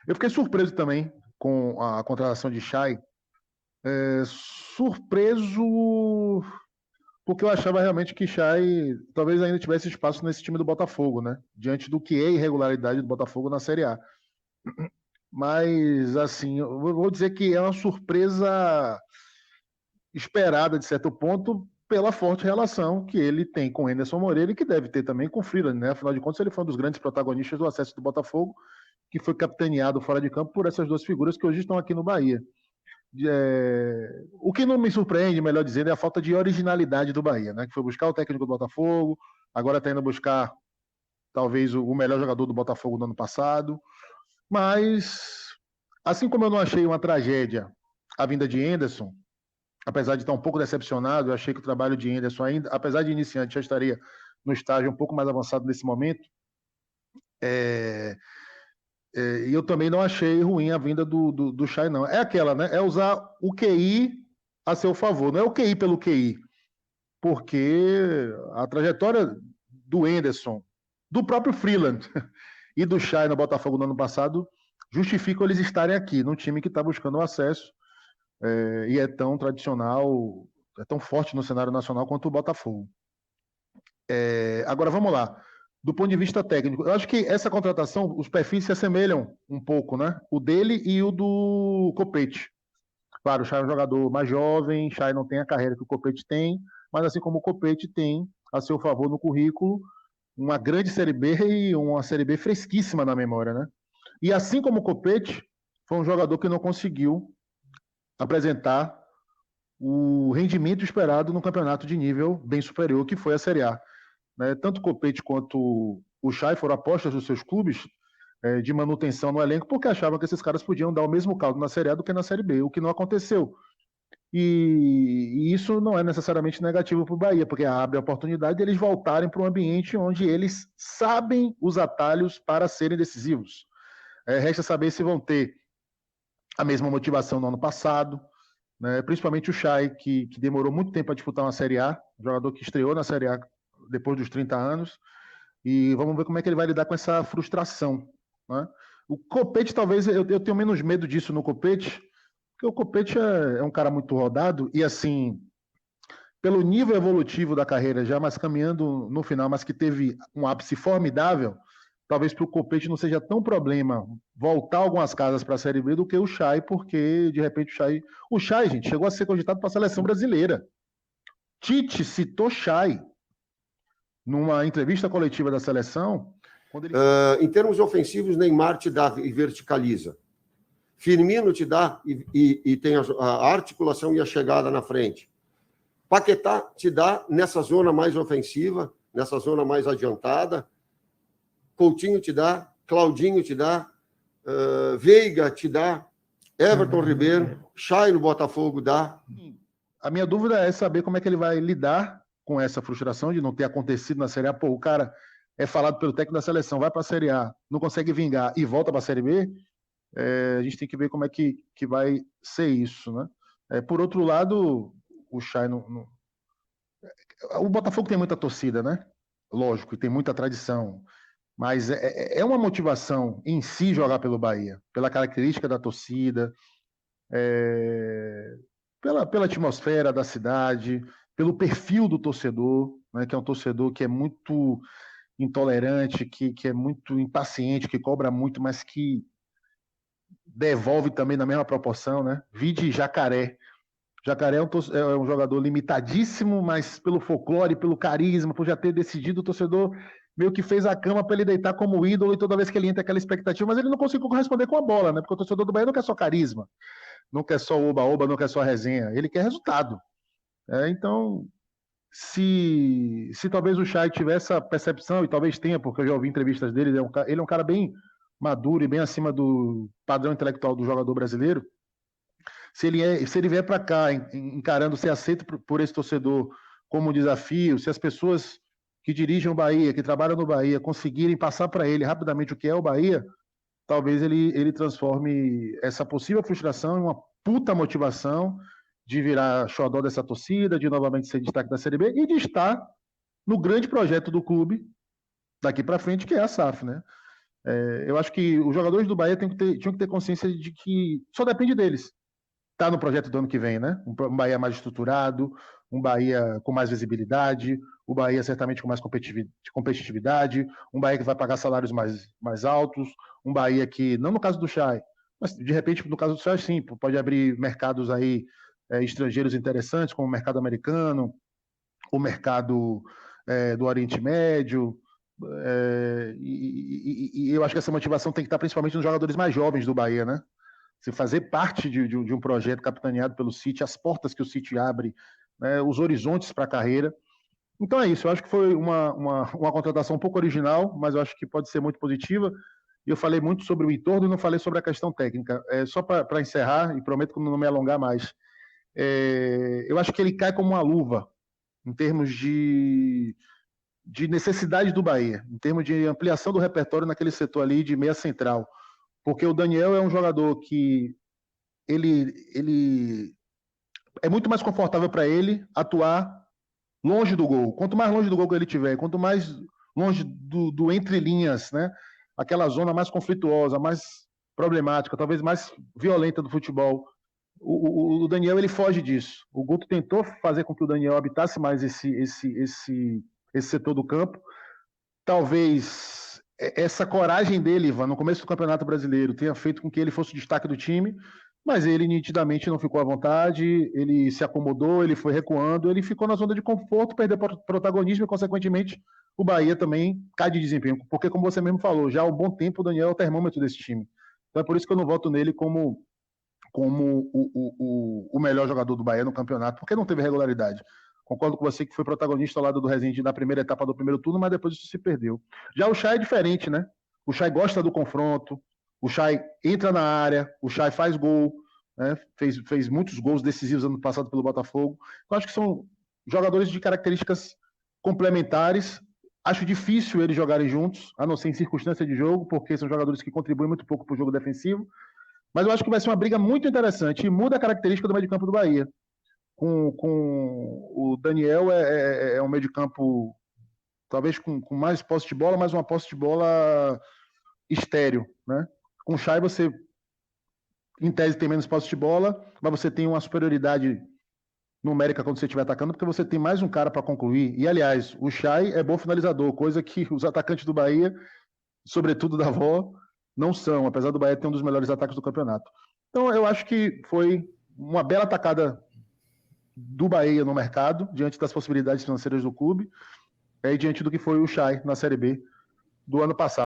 Eu fiquei surpreso também com a contratação de Chay. Surpreso porque eu achava realmente que Chay talvez ainda tivesse espaço nesse time do Botafogo, né? Diante do que é a irregularidade do Botafogo na Série A. Mas, assim, eu vou dizer que é uma surpresa esperada, de certo ponto, pela forte relação que ele tem com Anderson Moreira e que deve ter também com Freeland, né? Afinal de contas, ele foi um dos grandes protagonistas do acesso do Botafogo, que foi capitaneado fora de campo por essas duas figuras que hoje estão aqui no Bahia. O que não me surpreende, melhor dizendo, é a falta de originalidade do Bahia, né? Que foi buscar o técnico do Botafogo, agora está indo buscar talvez o melhor jogador do Botafogo do ano passado. Mas, assim como eu não achei uma tragédia a vinda de Anderson, apesar de estar um pouco decepcionado, eu achei que o trabalho de Anderson, ainda, apesar de iniciante, já estaria no estágio um pouco mais avançado nesse momento. E eu também não achei ruim a vinda do Chay, não. É aquela, né? É usar o QI a seu favor. Não é o QI pelo QI. Porque a trajetória do Anderson, do próprio Freeland e do Chay no Botafogo no ano passado justificam eles estarem aqui, num time que está buscando o acesso e é tão tradicional, é tão forte no cenário nacional quanto o Botafogo. Agora, vamos lá. Do ponto de vista técnico, eu acho que essa contratação, os perfis se assemelham um pouco, né? O dele e o do Copete. Claro, o Chay é um jogador mais jovem, Chay não tem a carreira que o Copete tem, mas assim como o Copete tem a seu favor no currículo uma grande Série B e uma Série B fresquíssima na memória, né? E assim como o Copete, foi um jogador que não conseguiu apresentar o rendimento esperado no campeonato de nível bem superior, que foi a Série A. Né? Tanto o Copete quanto o Chay foram apostas dos seus clubes de manutenção no elenco, porque achavam que esses caras podiam dar o mesmo caldo na Série A do que na Série B, o que não aconteceu. E isso não é necessariamente negativo para o Bahia, porque abre a oportunidade de eles voltarem para um ambiente onde eles sabem os atalhos para serem decisivos. Resta saber se vão ter a mesma motivação no ano passado, né? Principalmente o Chay, que demorou muito tempo a disputar uma Série A, jogador que estreou na Série A depois dos 30 anos, e vamos ver como é que ele vai lidar com essa frustração. Né? O Copete, talvez, eu tenho menos medo disso no Copete, porque o Copete é um cara muito rodado e, assim, pelo nível evolutivo da carreira, já mais caminhando no final, mas que teve um ápice formidável, talvez para o Copete não seja tão problema voltar algumas casas para a Série B do que o Chay, porque, de repente, o Chay, gente, chegou a ser cogitado para a seleção brasileira. Tite citou Chay numa entrevista coletiva da seleção. Em termos ofensivos, Neymar te dá e verticaliza. Firmino te dá e tem a articulação e a chegada na frente. Paquetá te dá nessa zona mais ofensiva, nessa zona mais adiantada. Coutinho te dá, Claudinho te dá, Veiga te dá, Everton Ribeiro, Chay no Botafogo dá. A minha dúvida é saber como é que ele vai lidar com essa frustração de não ter acontecido na Série A. Pô, o cara é falado pelo técnico da seleção, vai para a Série A, não consegue vingar e volta para a Série B. A gente tem que ver como é que vai ser isso, né? Por outro lado, o Chay o Botafogo tem muita torcida, né? Lógico, e tem muita tradição. Mas é uma motivação em si jogar pelo Bahia, pela característica da torcida, pela atmosfera da cidade, pelo perfil do torcedor, né, que é um torcedor que é muito intolerante, que é muito impaciente, que cobra muito, mas que devolve também na mesma proporção, né? Vide Jacaré. Jacaré é um jogador limitadíssimo, mas pelo folclore, pelo carisma, por já ter decidido, o torcedor meio que fez a cama para ele deitar como ídolo e toda vez que ele entra aquela expectativa, mas ele não conseguiu corresponder com a bola, né? Porque o torcedor do Bahia não quer só carisma, não quer só oba-oba, não quer só resenha, ele quer resultado. Então, se talvez o Chay tivesse essa percepção, e talvez tenha, porque eu já ouvi entrevistas dele, ele é um cara bem maduro e bem acima do padrão intelectual do jogador brasileiro. Se ele vier para cá encarando ser aceito por esse torcedor como um desafio, se as pessoas que dirigem o Bahia, que trabalham no Bahia, conseguirem passar para ele rapidamente o que é o Bahia, talvez ele transforme essa possível frustração em uma puta motivação de virar xodó dessa torcida, de novamente ser destaque da Série B e de estar no grande projeto do clube daqui para frente, que é a SAF, né? Eu acho que os jogadores do Bahia tinham que ter consciência de que só depende deles. Está no projeto do ano que vem, né? Um Bahia mais estruturado, um Bahia com mais visibilidade, o Bahia certamente com mais competitividade, um Bahia que vai pagar salários mais altos, um Bahia que, não no caso do Chay, mas de repente no caso do Chay sim, pode abrir mercados aí estrangeiros interessantes, como o mercado americano, o mercado do Oriente Médio, e eu acho que essa motivação tem que estar principalmente nos jogadores mais jovens do Bahia, né? Se fazer parte de um projeto capitaneado pelo City, as portas que o City abre, né, os horizontes para a carreira. Então é isso, eu acho que foi uma contratação um pouco original, mas eu acho que pode ser muito positiva. E eu falei muito sobre o entorno e não falei sobre a questão técnica. Só para encerrar, e prometo que não me alongar mais, eu acho que ele cai como uma luva em termos de necessidade do Bahia, em termos de ampliação do repertório naquele setor ali de meia central. Porque o Daniel é um jogador que ele é muito mais confortável para ele atuar longe do gol. Quanto mais longe do gol que ele tiver, quanto mais longe do entre linhas, né? Aquela zona mais conflituosa, mais problemática, talvez mais violenta do futebol. O Daniel ele foge disso. O Guto tentou fazer com que o Daniel habitasse mais esse setor do campo. Talvez essa coragem dele, Ivan, no começo do Campeonato Brasileiro, tenha feito com que ele fosse o destaque do time, mas ele nitidamente não ficou à vontade, ele se acomodou, ele foi recuando, ele ficou na zona de conforto, perdeu protagonismo e, consequentemente, o Bahia também cai de desempenho, porque, como você mesmo falou, já há um bom tempo o Daniel é o termômetro desse time. Então é por isso que eu não voto nele como o melhor jogador do Bahia no campeonato, porque não teve regularidade. Concordo com você que foi protagonista ao lado do Rezende na primeira etapa do primeiro turno, mas depois isso se perdeu. Já o Chay é diferente, né? O Chay gosta do confronto, o Chay entra na área, o Chay faz gol, né? Fez muitos gols decisivos ano passado pelo Botafogo. Eu acho que são jogadores de características complementares. Acho difícil eles jogarem juntos, a não ser em circunstância de jogo, porque são jogadores que contribuem muito pouco para o jogo defensivo. Mas eu acho que vai ser uma briga muito interessante e muda a característica do meio de campo do Bahia. Com o Daniel é um meio de campo talvez com mais posse de bola, mas uma posse de bola estéreo, né? Com o Chay você em tese tem menos posse de bola, mas você tem uma superioridade numérica quando você estiver atacando, porque você tem mais um cara para concluir. E aliás, o Chay é bom finalizador, coisa que os atacantes do Bahia, sobretudo da Avó, não são, apesar do Bahia ter um dos melhores ataques do campeonato. Então eu acho que foi uma bela atacada do Bahia no mercado, diante das possibilidades financeiras do clube, e diante do que foi o Chay na Série B do ano passado.